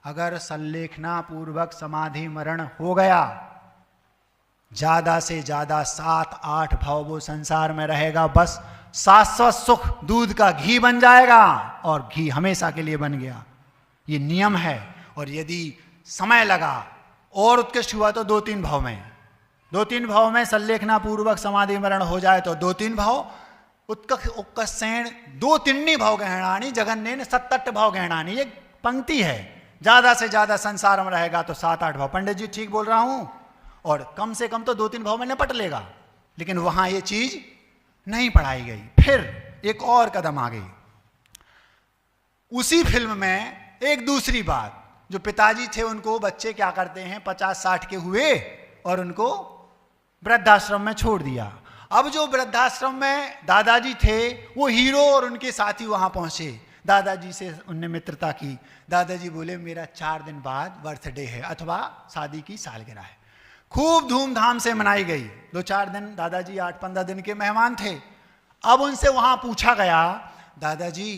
अगर संलेखना पूर्वक समाधि मरण हो गया, ज्यादा से ज्यादा 7-8 भाव वो संसार में रहेगा, बस शाश्वत सुख दूध का घी बन जाएगा, और घी हमेशा के लिए बन गया। ये नियम है। और यदि समय लगा और उत्कृष्ट हुआ तो 2-3 भाव में, 2-3 भाव में संलेखना पूर्वक समाधि मरण हो जाए तो 2-3 भाव उत्कर्षेण 2-3 भाव गहणानी जगन्नेन 7-8 भाव गहणानी, ये पंक्ति है। ज्यादा से ज्यादा संसार में रहेगा तो 7-8 भाव। पंडित जी ठीक बोल रहा हूं? और कम से कम तो 2-3 भाव में निपट लेगा। लेकिन वहां ये चीज नहीं पढ़ाई गई। फिर एक और कदम आ गई। उसी फिल्म में एक दूसरी बात, जो पिताजी थे उनको बच्चे क्या करते हैं, 50-60 के हुए और उनको वृद्धाश्रम में छोड़ दिया। अब जो वृद्धाश्रम में दादाजी थे वो हीरो और उनके साथी वहां पहुंचे। दादाजी से उनने मित्रता की। दादाजी बोले मेरा 4 दिन बाद बर्थडे है अथवा शादी की सालगिरह है। खूब धूमधाम से मनाई गई। 2-4 दिन, दादाजी 8-15 दिन के मेहमान थे। अब उनसे वहां पूछा गया, दादाजी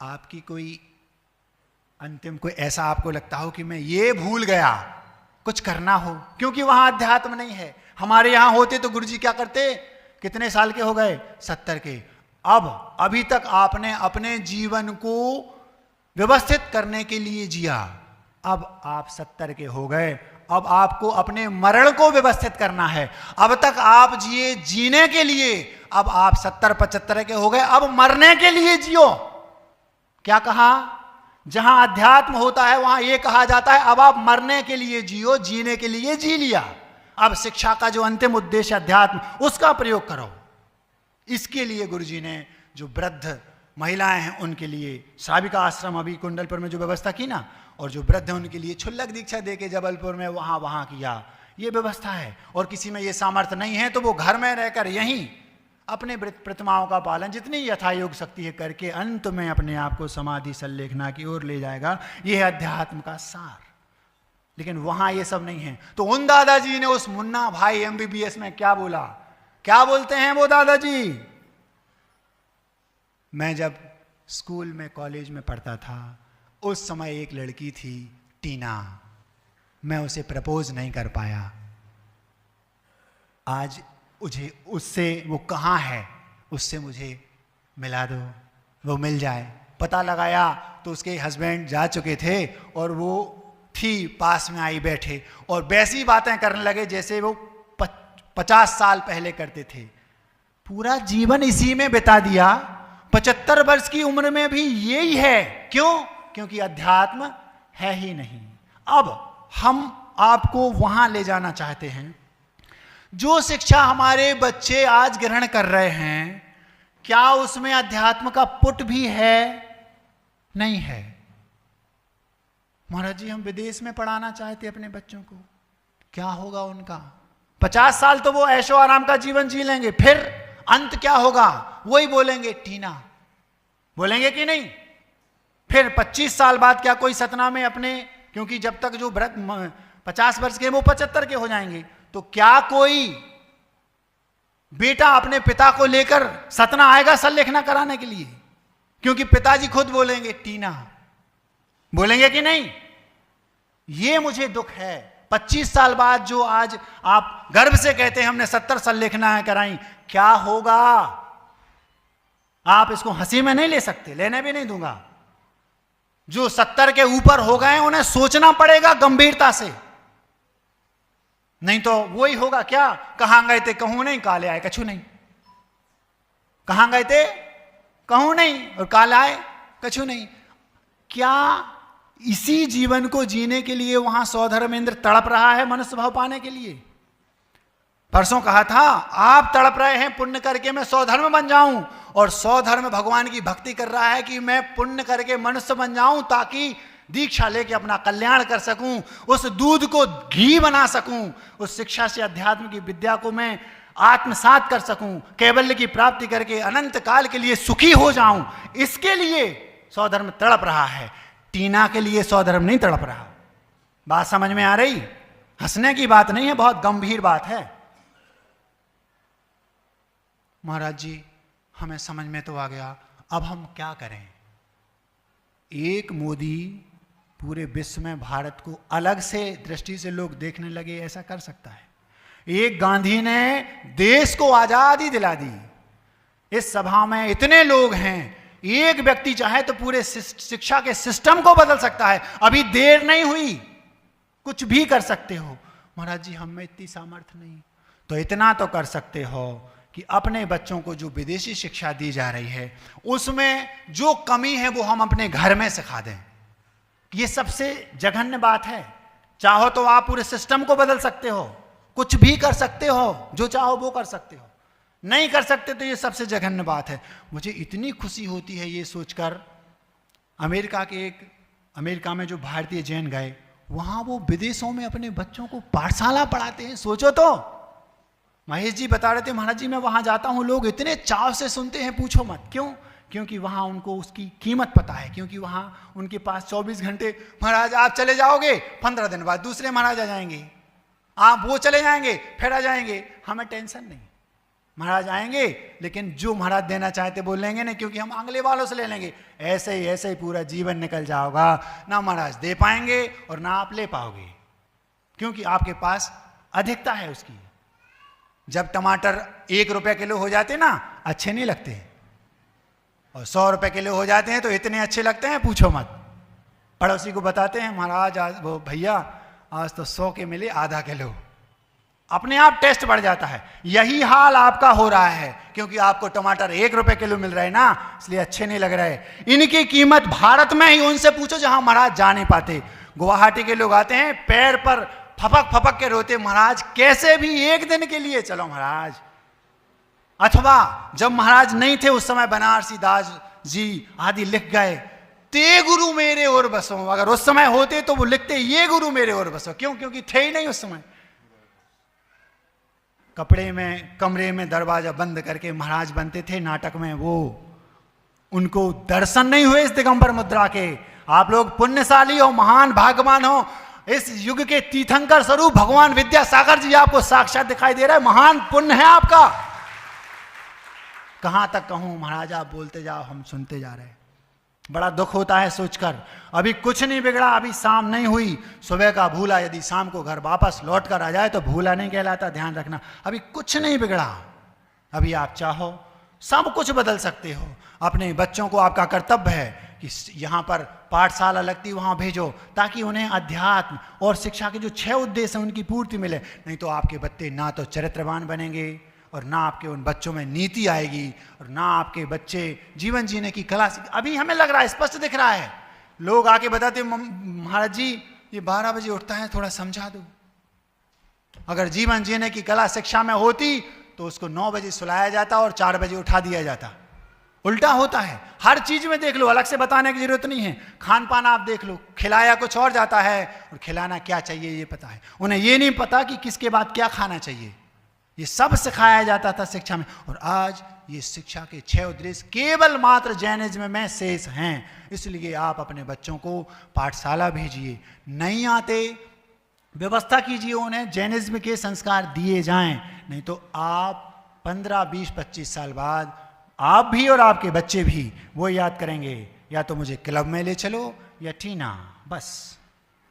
आपकी कोई अंतिम कोई ऐसा आपको लगता हो कि मैं ये भूल गया, कुछ करना हो, क्योंकि वहां अध्यात्म नहीं है। हमारे यहां होते तो गुरुजी क्या करते, कितने साल के हो गए, 70 के। अब अभी तक आपने अपने जीवन को व्यवस्थित करने के लिए जिया, अब आप 70 के हो गए, अब आपको अपने मरण को व्यवस्थित करना है। अब तक आप जिए जीने के लिए, अब आप 70-75 के हो गए, अब मरने के लिए जियो। क्या कहा, जहां अध्यात्म होता है वहां यह कहा जाता है अब आप मरने के लिए जियो, जीने के लिए जी लिया। अब शिक्षा का जो अंतिम उद्देश्य अध्यात्म, उसका प्रयोग करो। इसके लिए गुरुजी ने जो वृद्ध महिलाएं हैं उनके लिए श्राविका आश्रम अभी कुंडलपुर में जो व्यवस्था की ना, और जो वृद्ध हैं उनके लिए क्षुल्लक दीक्षा देके जबलपुर में वहां किया, ये व्यवस्था है। और किसी में ये सामर्थ्य नहीं है तो वो घर में रहकर यहीं अपने प्रतिमाओं का पालन जितनी यथायोग शक्ति है करके अंत में अपने आप को समाधि संलेखना की ओर ले जाएगा। यह अध्यात्म का सार। लेकिन वहां ये सब नहीं है। तो उन दादाजी ने उस मुन्ना भाई एमबीबीएस में क्या बोला, क्या बोलते हैं वो दादाजी, मैं जब स्कूल में कॉलेज में पढ़ता था उस समय एक लड़की थी टीना, मैं उसे प्रपोज नहीं कर पाया, आज मुझे उससे, वो कहाँ है, उससे मुझे मिला दो, वो मिल जाए। पता लगाया तो उसके हस्बैंड जा चुके थे और वो थी पास में आई बैठे और वैसी बातें करने लगे जैसे वो 50 साल पहले करते थे। पूरा जीवन इसी में बिता दिया, 75 वर्ष की उम्र में भी यही है। क्यों? क्योंकि अध्यात्म है ही नहीं। अब हम आपको वहां ले जाना चाहते हैं। जो शिक्षा हमारे बच्चे आज ग्रहण कर रहे हैं, क्या उसमें अध्यात्म का पुट भी है? नहीं है। महाराज जी, हम विदेश में पढ़ाना चाहते अपने बच्चों को, क्या होगा उनका? 50 साल तो वो ऐशो आराम का जीवन जी लेंगे, फिर अंत क्या होगा? वही बोलेंगे टीना, बोलेंगे कि नहीं? फिर 25 साल बाद क्या कोई सतना में अपने, क्योंकि जब तक जो 50 वर्ष के वो 75 के हो जाएंगे, तो क्या कोई बेटा अपने पिता को लेकर सतना आएगा संलेखना कराने के लिए? क्योंकि पिताजी खुद बोलेंगे टीना, बोलेंगे कि नहीं? ये मुझे दुख है। 25 साल बाद जो आज आप गर्व से कहते हैं हमने 70 संलेखना कराई, क्या होगा? आप इसको हंसी में नहीं ले सकते, लेने भी नहीं दूंगा। जो 70 के ऊपर हो गए उन्हें सोचना पड़ेगा गंभीरता से, नहीं तो वही होगा। क्या कहां गए थे? कहूं नहीं, काले आए कछु नहीं। कहां गए थे? कहूं नहीं, और काले आए कछु नहीं। क्या इसी जीवन को जीने के लिए वहां सौधर्मेंद्र तड़प रहा है मनुष्य भाव पाने के लिए? परसों कहा था आप तड़प रहे हैं पुण्य करके मैं सौधर्म बन जाऊं, और सौधर्म भगवान की भक्ति कर रहा है कि मैं पुण्य करके मनुष्य बन जाऊं ताकि दीक्षा लेके अपना कल्याण कर सकूं, उस दूध को घी बना सकूं, उस शिक्षा से अध्यात्म की विद्या को मैं आत्मसात कर सकूं, कैवल्य की प्राप्ति करके अनंत काल के लिए सुखी हो जाऊं। इसके लिए सौधर्म तड़प रहा है, टीना के लिए सौधर्म नहीं तड़प रहा। बात समझ में आ रही? हंसने की बात नहीं है, बहुत गंभीर बात है। महाराज जी, हमें समझ में तो आ गया, अब हम क्या करें? एक मोदी पूरे विश्व में भारत को अलग से दृष्टि से लोग देखने लगे, ऐसा कर सकता है? एक गांधी ने देश को आजादी दिला दी। इस सभा में इतने लोग हैं, एक व्यक्ति चाहे तो पूरे शिक्षा के सिस्टम को बदल सकता है। अभी देर नहीं हुई, कुछ भी कर सकते हो। महाराज जी, हम में इतनी सामर्थ्य नहीं, तो इतना तो कर सकते हो कि अपने बच्चों को जो विदेशी शिक्षा दी जा रही है उसमें जो कमी है वो हम अपने घर में सिखा दें। ये सबसे जघन्य बात है। चाहो तो आप पूरे सिस्टम को बदल सकते हो, कुछ भी कर सकते हो, जो चाहो वो कर सकते हो। नहीं कर सकते तो ये सबसे जघन्य बात है। मुझे इतनी खुशी होती है ये सोचकर, अमेरिका में जो भारतीय जैन गए, वहां वो विदेशों में अपने बच्चों को पाठशाला पढ़ाते हैं। सोचो तो, महेश जी बता रहे थे, महाराज जी मैं वहां जाता हूं, लोग इतने चाव से सुनते हैं, पूछो मत। क्यों? क्योंकि वहां उनको उसकी कीमत पता है, क्योंकि वहां उनके पास 24 घंटे, महाराज आप चले जाओगे 15 दिन बाद दूसरे महाराज आ जाएंगे, आप वो चले जाएंगे फिर आ जाएंगे, हमें टेंशन नहीं। महाराज आएंगे लेकिन जो महाराज देना चाहते बोल लेंगे नहीं, क्योंकि हम अगले वालों से ले लेंगे। ऐसे ही पूरा जीवन निकल जाओगा, ना महाराज दे पाएंगे और ना आप ले पाओगे, क्योंकि आपके पास अधिकता है उसकी। जब टमाटर 1 रुपये किलो हो जाते ना, अच्छे नहीं लगते, और 100 रुपये किलो हो जाते हैं तो इतने अच्छे लगते हैं पूछो मत। पड़ोसी को बताते हैं महाराज आज वो भैया आज तो 100 के मिले आधा किलो, अपने आप टेस्ट बढ़ जाता है। यही हाल आपका हो रहा है, क्योंकि आपको टमाटर 1 रुपये किलो मिल रहे हैं ना, इसलिए अच्छे नहीं लग रहे। इनकी कीमत भारत में ही उनसे पूछो जहां महाराज जा नहीं पाते। गुवाहाटी के लोग आते हैं पैर पर फपक फपक के रोते, महाराज कैसे भी 1 दिन के लिए चलो महाराज। अथवा जब महाराज नहीं थे उस समय बनारसी दास जी आदि लिख गए, ते गुरु मेरे और बसो। अगर उस समय होते तो वो लिखते ये गुरु मेरे और बसो, क्यों? क्योंकि थे ही नहीं उस समय। कपड़े में कमरे में दरवाजा बंद करके महाराज बनते थे नाटक में, वो उनको दर्शन नहीं हुए इस दिगंबर मुद्रा के। आप लोग पुण्यशाली हो, महान भाग्यवान हो, इस युग के तीर्थंकर स्वरूप भगवान विद्यासागर जी आपको साक्षात दिखाई दे रहा है, महान पुण्य है आपका। कहां तक कहूं महाराज, आप बोलते जाओ हम सुनते जा रहे हैं। बड़ा दुख होता है सोचकर, अभी कुछ नहीं बिगड़ा, अभी शाम नहीं हुई। सुबह का भूला यदि शाम को घर वापस लौट कर आ जाए तो भूला नहीं कहलाता, ध्यान रखना। अभी कुछ नहीं बिगड़ा, अभी आप चाहो सब कुछ बदल सकते हो। अपने बच्चों को आपका कर्तव्य है कि यहाँ पर पाठशाला लगती वहाँ भेजो, ताकि उन्हें अध्यात्म और शिक्षा के जो 6 उद्देश्य हैं उनकी पूर्ति मिले। नहीं तो आपके बच्चे ना तो चरित्रवान बनेंगे, और ना आपके उन बच्चों में नीति आएगी, और ना आपके बच्चे जीवन जीने की कला। अभी हमें लग रहा है, स्पष्ट दिख रहा है, लोग आके बताते महाराज जी ये 12 बजे उठता है, थोड़ा समझा दो। अगर जीवन जीने की कला शिक्षा में होती तो उसको 9 बजे सुलाया जाता और 4 बजे उठा दिया जाता। उल्टा होता है, हर चीज में देख लो, अलग से बताने की जरूरत नहीं है। खान पान आप देख लो, खिलाया कुछ और जाता है और खिलाना क्या चाहिए ये पता है। उन्हें ये नहीं पता कि किसके बाद क्या खाना चाहिए, ये सब सिखाया जाता था शिक्षा में। और आज ये शिक्षा के 6 उद्देश्य केवल मात्र जैनिज्म में शेष हैं। इसलिए आप अपने बच्चों को पाठशाला भेजिए, नहीं आते व्यवस्था कीजिए, उन्हें जैनिज्म के संस्कार दिए जाएं। नहीं तो आप 15, 20, 25 साल बाद आप भी और आपके बच्चे भी वो याद करेंगे, या तो मुझे क्लब में ले चलो या ठीना, बस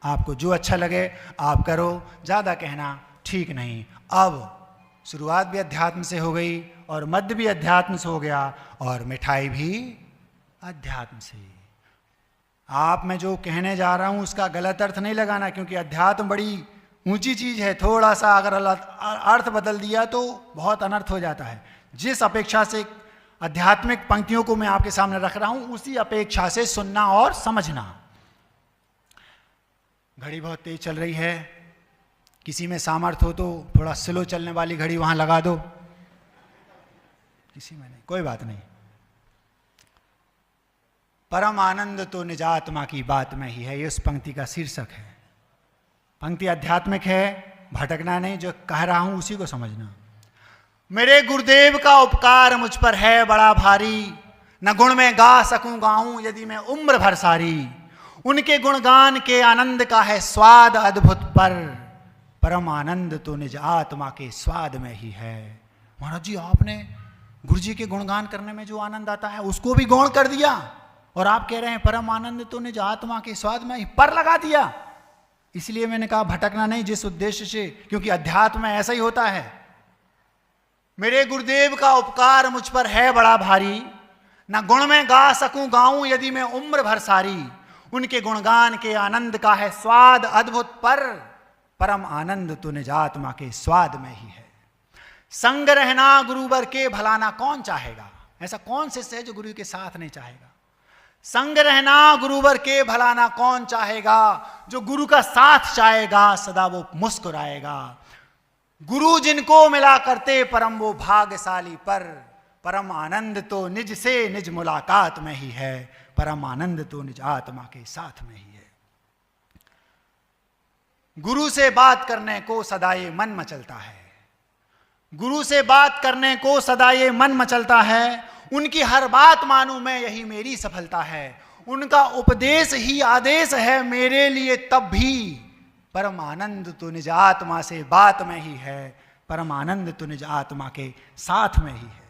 आपको जो अच्छा लगे आप करो, ज़्यादा कहना ठीक नहीं। अब शुरुआत भी अध्यात्म से हो गई और मध्य भी अध्यात्म से हो गया और मिठाई भी अध्यात्म से। आप मैं जो कहने जा रहा हूं उसका गलत अर्थ नहीं लगाना, क्योंकि अध्यात्म बड़ी ऊंची चीज है। थोड़ा सा अगर अर्थ बदल दिया तो बहुत अनर्थ हो जाता है। जिस अपेक्षा से आध्यात्मिक पंक्तियों को मैं आपके सामने रख रहा हूं, उसी अपेक्षा से सुनना और समझना। घड़ी बहुत तेज चल रही है, किसी में सामर्थ्य हो तो थोड़ा स्लो चलने वाली घड़ी वहां लगा दो, किसी में नहीं, कोई बात नहीं। परम आनंद तो निजात्मा की बात में ही है, ये उस पंक्ति का शीर्षक है। पंक्ति आध्यात्मिक है, भटकना नहीं, जो कह रहा हूं उसी को समझना। मेरे गुरुदेव का उपकार मुझ पर है बड़ा भारी, न गुण में गा सकूं गाऊं यदि मैं उम्र भर सारी। उनके गुणगान के आनंद का है स्वाद अद्भुत, पर परम आनंद तो निज आत्मा के स्वाद में ही है। महाराज जी आपने गुरु जी के गुणगान करने में जो आनंद आता है उसको भी गौण कर दिया, और आप कह रहे हैं परम आनंद तो निज आत्मा के स्वाद में ही, पर लगा दिया। इसलिए मैंने कहा भटकना नहीं, जिस उद्देश्य से, क्योंकि अध्यात्म में ऐसा ही होता है। मेरे गुरुदेव का उपकार मुझ पर है बड़ा भारी, न गुण में गा सकूं गाऊं यदि मैं उम्र भर सारी। उनके गुणगान के आनंद का है स्वाद अद्भुत, पर परम आनंद तो निज आत्मा के स्वाद में ही है। संग रहना गुरुवर के भलाना कौन चाहेगा, ऐसा कौन शिष्य है जो गुरु के साथ नहीं चाहेगा। संग रहना गुरुवर के भलाना कौन चाहेगा, जो गुरु का साथ चाहेगा सदा वो मुस्कुराएगा। गुरु जिनको मिला करते परम वो भाग्यशाली, पर परम आनंद तो निज से निज मुलाकात में ही है। परम आनंद तो निज आत्मा के साथ में ही है। गुरु से बात करने को सदा ये मन मचलता है, गुरु से बात करने को सदा ये मन मचलता है। उनकी हर बात मानूं मैं यही मेरी सफलता है। उनका उपदेश ही आदेश है मेरे लिए तब भी, परम आनंद तो निज आत्मा से बात में ही है। परम आनंद तो निज आत्मा के साथ में ही है।